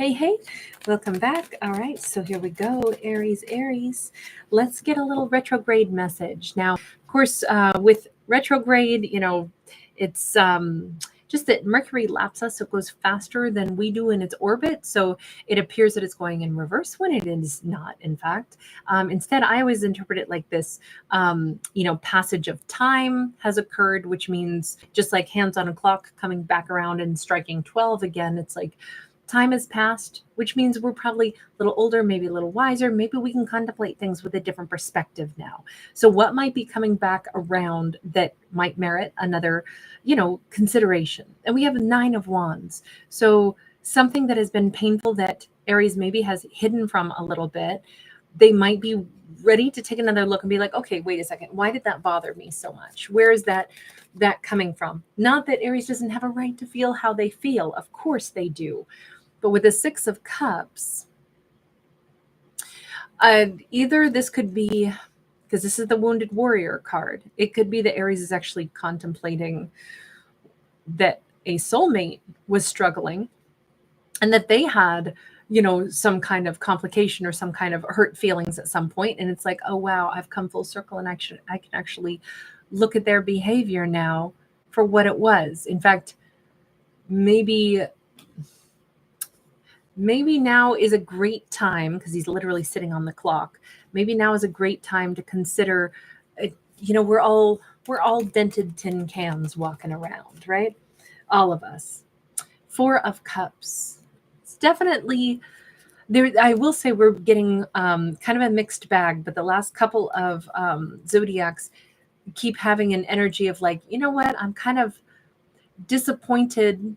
Hey, welcome back. All right, so here we go, Aries. Let's get a little retrograde message. Now, of course, with retrograde, it's just that Mercury laps us, so it goes faster than we do in its orbit. So it appears that it's going in reverse when it is not, in fact. Instead, I always interpret it like this, passage of time has occurred, which means just like hands on a clock coming back around and striking 12 again, it's like, time has passed, which means we're probably a little older, maybe a little wiser. Maybe we can contemplate things with a different perspective now. So what might be coming back around that might merit another, consideration? And we have 9 of Wands. So something that has been painful that Aries maybe has hidden from a little bit, they might be ready to take another look and be like, okay, wait a second. Why did that bother me so much? Where is that coming from? Not that Aries doesn't have a right to feel how they feel. Of course they do. But with the 6 of Cups, either this could be, because this is the Wounded Warrior card, it could be that Aries is actually contemplating that a soulmate was struggling and that they had, some kind of complication or some kind of hurt feelings at some point. And it's like, oh, wow, I've come full circle and I can actually look at their behavior now for what it was. In fact, maybe now is a great time, because he's literally sitting on the clock. Maybe now is a great time to consider, we're all dented tin cans walking around, right? All of us. 4 of Cups. It's definitely there. I will say we're getting kind of a mixed bag, but the last couple of zodiacs keep having an energy of like, you know what? I'm kind of disappointed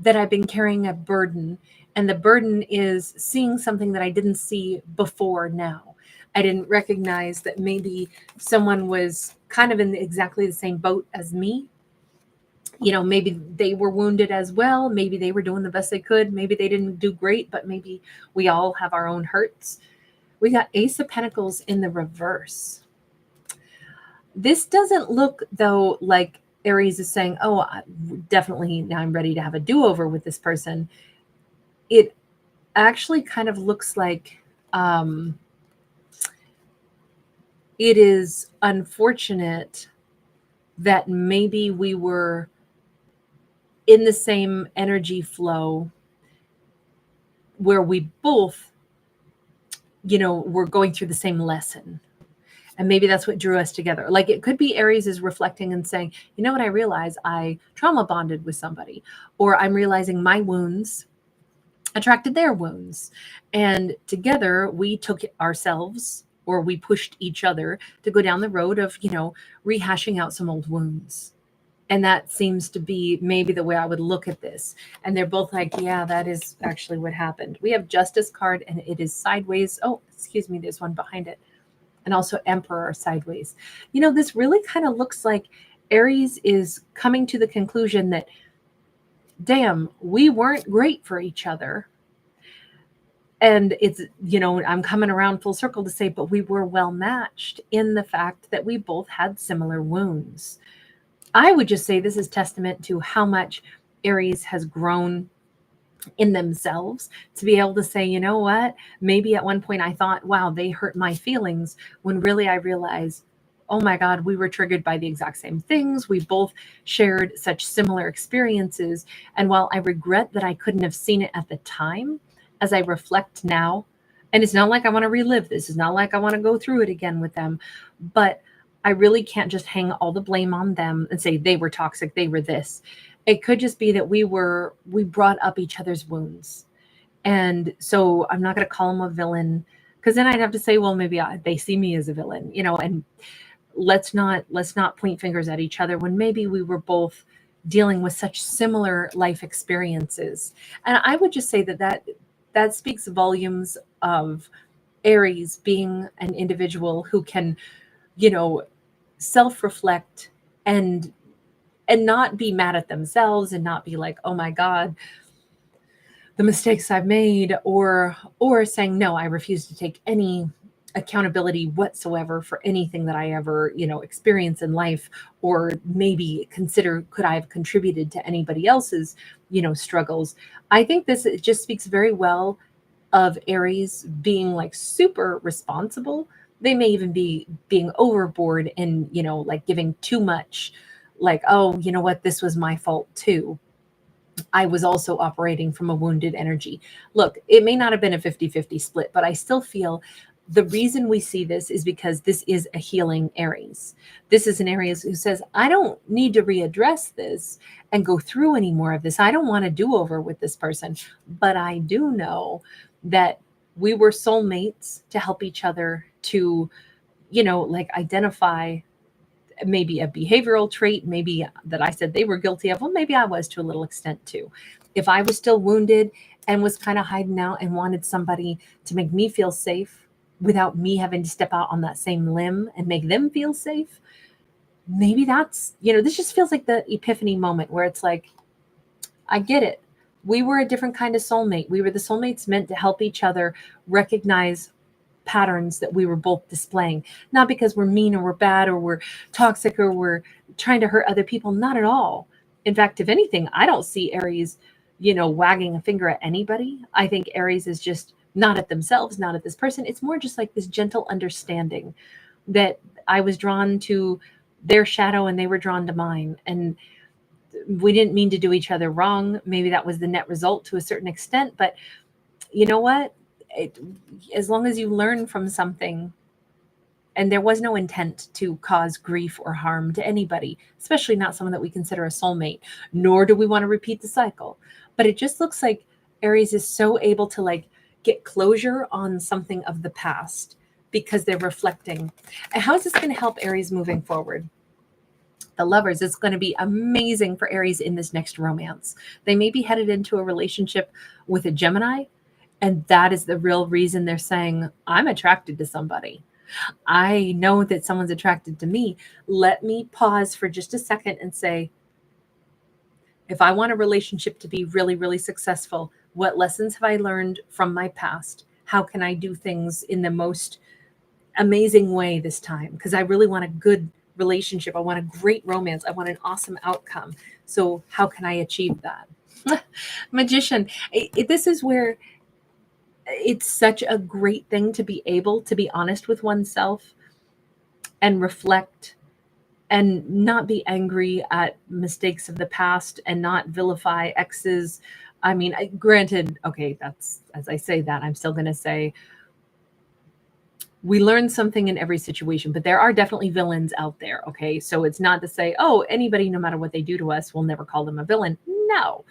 that I've been carrying a burden. And the burden is seeing something that I didn't see before now. I didn't recognize that maybe someone was kind of in exactly the same boat as me. Maybe they were wounded as well. Maybe they were doing the best they could. Maybe they didn't do great, but maybe we all have our own hurts. We got Ace of Pentacles in the reverse. This doesn't look, though, like Aries is saying, oh, definitely now I'm ready to have a do-over with this person. It actually kind of looks like it is unfortunate that maybe we were in the same energy flow where we both, were going through the same lesson. And maybe that's what drew us together. Like it could be Aries is reflecting and saying, you know what, I realize I trauma bonded with somebody, or I'm realizing my wounds attracted their wounds. And together we took ourselves, or we pushed each other to go down the road of, rehashing out some old wounds. And that seems to be maybe the way I would look at this. And they're both like, yeah, that is actually what happened. We have Justice card and it is sideways. Oh, excuse me, there's one behind it. And also Emperor sideways. This really kind of looks like Aries is coming to the conclusion that, damn, we weren't great for each other. And it's, I'm coming around full circle to say, but we were well matched in the fact that we both had similar wounds. I would just say this is testament to how much Aries has grown in themselves to be able to say, you know what, maybe at one point I thought, wow, they hurt my feelings, when really I realized, oh my God, we were triggered by the exact same things. We both shared such similar experiences. And while I regret that I couldn't have seen it at the time, as I reflect now, and it's not like I want to relive this, it's not like I want to go through it again with them, but I really can't just hang all the blame on them and say they were toxic, they were this. It could just be that we brought up each other's wounds. And so I'm not going to call them a villain, because then I'd have to say, well, maybe they see me as a villain, and let's not point fingers at each other when maybe we were both dealing with such similar life experiences. And I would just say that speaks volumes of Aries being an individual who can, self-reflect and not be mad at themselves and not be like, oh my God, the mistakes I've made, or saying, no, I refuse to take any accountability whatsoever for anything that I ever, experience in life, or maybe consider could I have contributed to anybody else's, struggles. I think this, it just speaks very well of Aries being like super responsible. They may even be being overboard and, like giving too much, like, oh, you know what, this was my fault too. I was also operating from a wounded energy. Look, it may not have been a 50-50 split, but I still feel the reason we see this is because this is a healing Aries. This is an Aries who says, I don't need to readdress this and go through any more of this. I don't want to do over with this person, but I do know that we were soulmates to help each other to, like identify maybe a behavioral trait, maybe that I said they were guilty of. Well, maybe I was to a little extent too. If I was still wounded and was kind of hiding out and wanted somebody to make me feel safe without me having to step out on that same limb and make them feel safe, maybe that's, this just feels like the epiphany moment where it's like, I get it. We were a different kind of soulmate. We were the soulmates meant to help each other recognize patterns that we were both displaying, not because we're mean or we're bad or we're toxic or we're trying to hurt other people. Not at all. In fact, if anything, I don't see Aries, wagging a finger at anybody. I think Aries is just not at themselves, not at this person. It's more just like this gentle understanding that I was drawn to their shadow and they were drawn to mine. And we didn't mean to do each other wrong. Maybe that was the net result to a certain extent, but you know what? As long as you learn from something, and there was no intent to cause grief or harm to anybody, especially not someone that we consider a soulmate, nor do we want to repeat the cycle. But it just looks like Aries is so able to like get closure on something of the past because they're reflecting. And how is this going to help Aries moving forward? The Lovers is going to be amazing for Aries in this next romance. They may be headed into a relationship with a Gemini, and that is the real reason they're saying, I'm attracted to somebody. I know that someone's attracted to me. Let me pause for just a second and say, if I want a relationship to be really, really successful, what lessons have I learned from my past? How can I do things in the most amazing way this time? Because I really want a good relationship. I want a great romance. I want an awesome outcome. So how can I achieve that? Magician. This is where it's such a great thing to be able to be honest with oneself and reflect and not be angry at mistakes of the past and not vilify exes. I mean, granted, okay, that's, as I say that, I'm still going to say we learn something in every situation, but there are definitely villains out there. Okay. So it's not to say, oh, anybody, no matter what they do to us, we'll never call them a villain. No,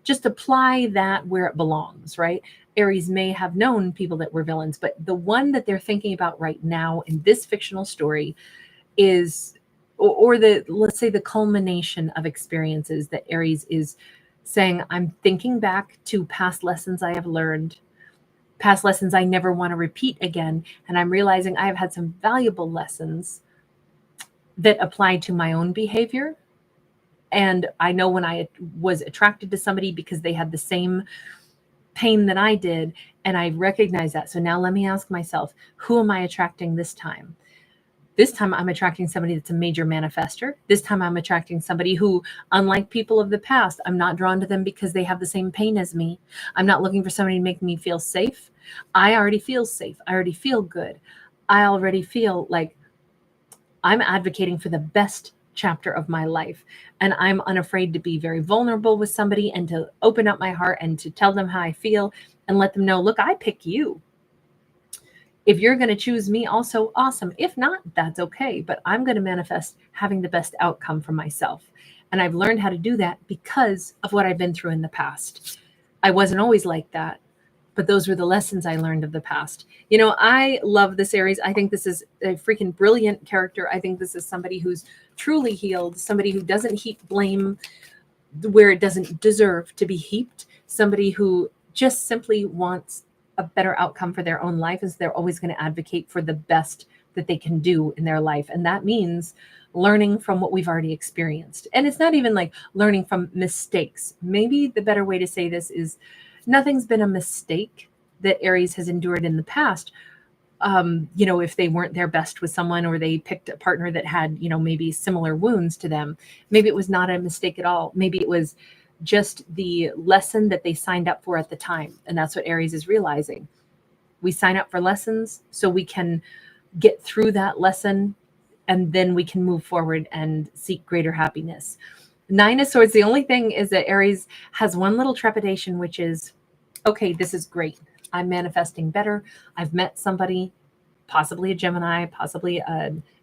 just apply that where it belongs, right? Aries may have known people that were villains, but the one that they're thinking about right now in this fictional story is, or the, let's say the culmination of experiences that Aries is saying, I'm thinking back to past lessons I have learned, past lessons I never want to repeat again. And I'm realizing I have had some valuable lessons that apply to my own behavior. And I know when I was attracted to somebody because they had the same pain that I did, and I recognize that. So now let me ask myself, who am I attracting this time? This time I'm attracting somebody that's a major manifester. This time I'm attracting somebody who, unlike people of the past, I'm not drawn to them because they have the same pain as me. I'm not looking for somebody to make me feel safe. I already feel safe. I already feel good. I already feel like I'm advocating for the best chapter of my life. And I'm unafraid to be very vulnerable with somebody and to open up my heart and to tell them how I feel and let them know, look, I pick you. If you're going to choose me also, awesome. If not, that's okay. But I'm going to manifest having the best outcome for myself. And I've learned how to do that because of what I've been through in the past. I wasn't always like that, but those were the lessons I learned of the past. I love this Aries. I think this is a freaking brilliant character. I think this is somebody who's truly healed, somebody who doesn't heap blame where it doesn't deserve to be heaped, somebody who just simply wants a better outcome for their own life, is they're always going to advocate for the best that they can do in their life. And that means learning from what we've already experienced. And it's not even like learning from mistakes. Maybe the better way to say this is nothing's been a mistake that Aries has endured in the past. if they weren't their best with someone, or they picked a partner that had, maybe similar wounds to them. Maybe it was not a mistake at all. Maybe it was just the lesson that they signed up for at the time. And that's what Aries is realizing. We sign up for lessons so we can get through that lesson, and then we can move forward and seek greater happiness. Nine of Swords, the only thing is that Aries has one little trepidation, which is, okay, this is great. I'm manifesting better. I've met somebody, possibly a Gemini,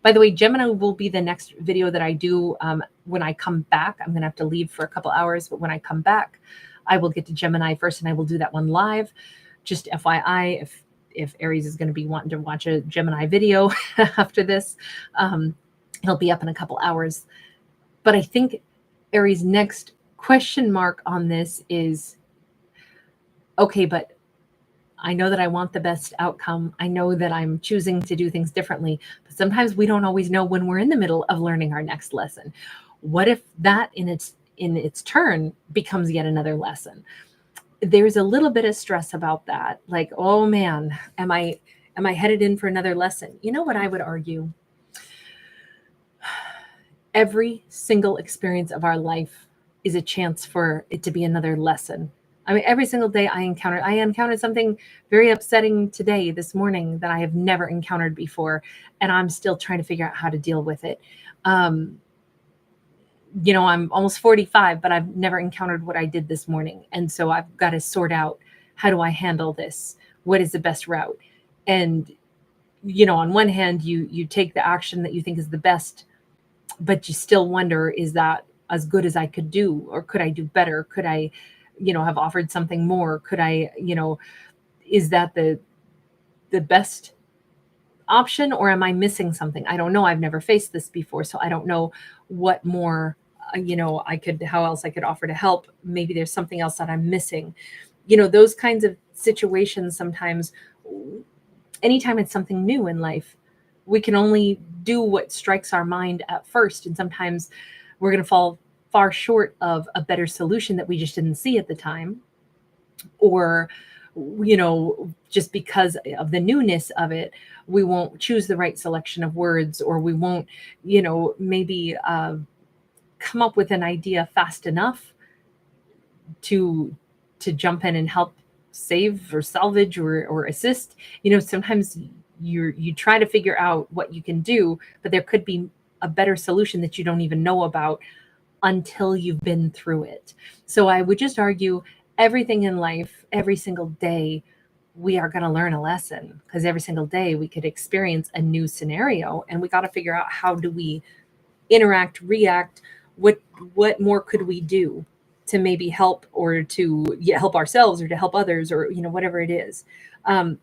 by the way, Gemini will be the next video that I do when I come back. I'm going to have to leave for a couple hours, but when I come back, I will get to Gemini first, and I will do that one live. Just FYI, if Aries is going to be wanting to watch a Gemini video after this, it'll be up in a couple hours. But I think Aries' next question mark on this is, okay, but I know that I want the best outcome. I know that I'm choosing to do things differently, but sometimes we don't always know when we're in the middle of learning our next lesson. What if that in its turn becomes yet another lesson? There's a little bit of stress about that. Like, oh man, am I headed in for another lesson? You know what I would argue? Every single experience of our life is a chance for it to be another lesson. I mean, every single day I encountered something very upsetting today, this morning, that I have never encountered before. And I'm still trying to figure out how to deal with it. I'm almost 45, but I've never encountered what I did this morning. And so I've got to sort out, how do I handle this? What is the best route? And, on one hand, you take the action that you think is the best, but you still wonder, is that as good as I could do? Or could I do better? Could I, have offered something more? Could I, is that the best option, or am I missing something? I don't know. I've never faced this before, so I don't know what more, how else I could offer to help. Maybe there's something else that I'm missing. Those kinds of situations sometimes, anytime it's something new in life, we can only do what strikes our mind at first. And sometimes we're going to fall far short of a better solution that we just didn't see at the time. Or, just because of the newness of it, we won't choose the right selection of words, or we won't, maybe come up with an idea fast enough to jump in and help save or salvage or assist. Sometimes you try to figure out what you can do, but there could be a better solution that you don't even know about until you've been through it. So I would just argue, everything in life, every single day, we are going to learn a lesson, because every single day we could experience a new scenario, and we got to figure out, how do we interact, react? What more could we do to maybe help, or to help ourselves, or to help others, or, whatever it is.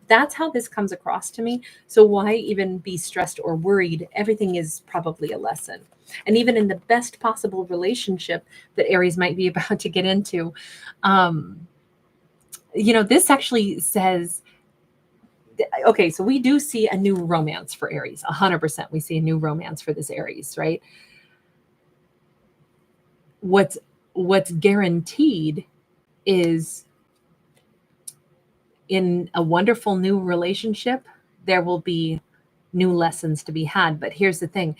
That's how this comes across to me. So why even be stressed or worried? Everything is probably a lesson. And even in the best possible relationship that Aries might be about to get into, this actually says, okay, so we do see a new romance for Aries. 100%. We see a new romance for this Aries, right? What's guaranteed is, in a wonderful new relationship, there will be new lessons to be had. But here's the thing.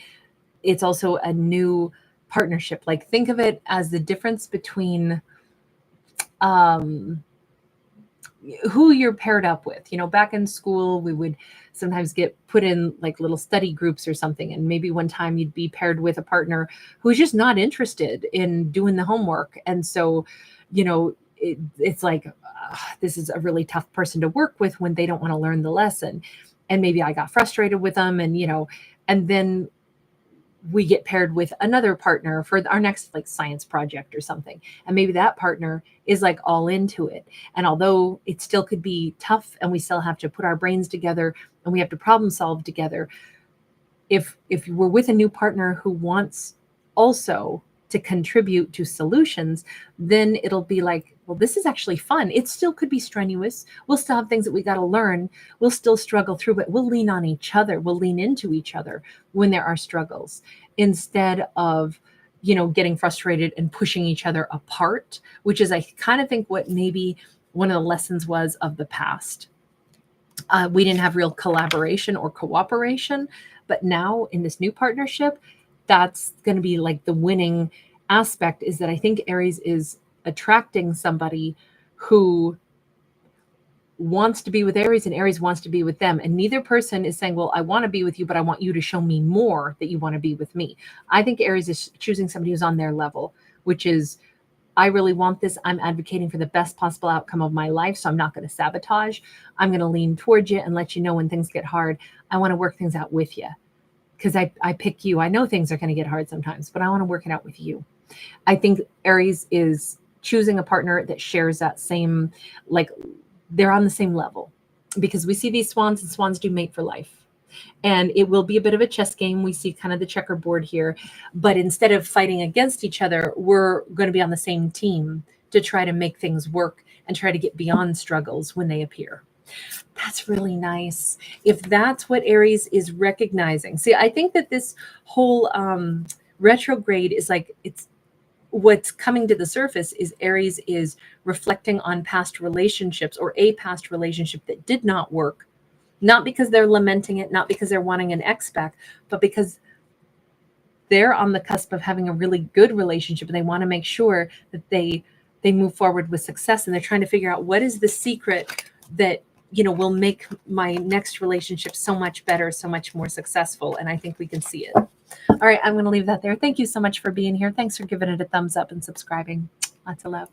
It's also a new partnership. Like, think of it as the difference between who you're paired up with. Back in school, we would sometimes get put in like little study groups or something. And maybe one time you'd be paired with a partner who's just not interested in doing the homework. And so, it's like, this is a really tough person to work with when they don't want to learn the lesson. And maybe I got frustrated with them, and, and then we get paired with another partner for our next like science project or something. And maybe that partner is like all into it. And although it still could be tough, and we still have to put our brains together, and we have to problem solve together, if we're with a new partner who wants also to contribute to solutions, then it'll be like, well, this is actually fun. It still could be strenuous. We'll still have things that we got to learn. We'll still struggle through, but we'll lean on each other. We'll lean into each other when there are struggles, instead of, getting frustrated and pushing each other apart, which is, I kind of think, what maybe one of the lessons was of the past. We didn't have real collaboration or cooperation, but now in this new partnership, that's going to be like the winning aspect, is that I think Aries is attracting somebody who wants to be with Aries and Aries wants to be with them. And neither person is saying, well, I want to be with you, but I want you to show me more that you want to be with me. I think Aries is choosing somebody who's on their level, which is, I really want this. I'm advocating for the best possible outcome of my life. So I'm not going to sabotage. I'm going to lean towards you and let you know when things get hard. I want to work things out with you because I pick you. I know things are going to get hard sometimes, but I want to work it out with you. I think Aries is choosing a partner that shares that same, like they're on the same level, because we see these swans, and swans do mate for life. And it will be a bit of a chess game. We see kind of the checkerboard here, but instead of fighting against each other, we're going to be on the same team to try to make things work and try to get beyond struggles when they appear. That's really nice. If that's what Aries is recognizing. See, I think that this whole retrograde is like, it's what's coming to the surface is Aries is reflecting on past relationships or a past relationship that did not work. Not because they're lamenting it, not because they're wanting an X back, but because they're on the cusp of having a really good relationship and they want to make sure that they move forward with success. And they're trying to figure out what is the secret that, will make my next relationship so much better, so much more successful. And I think we can see it. All right, I'm going to leave that there. Thank you so much for being here. Thanks for giving it a thumbs up and subscribing. Lots of love.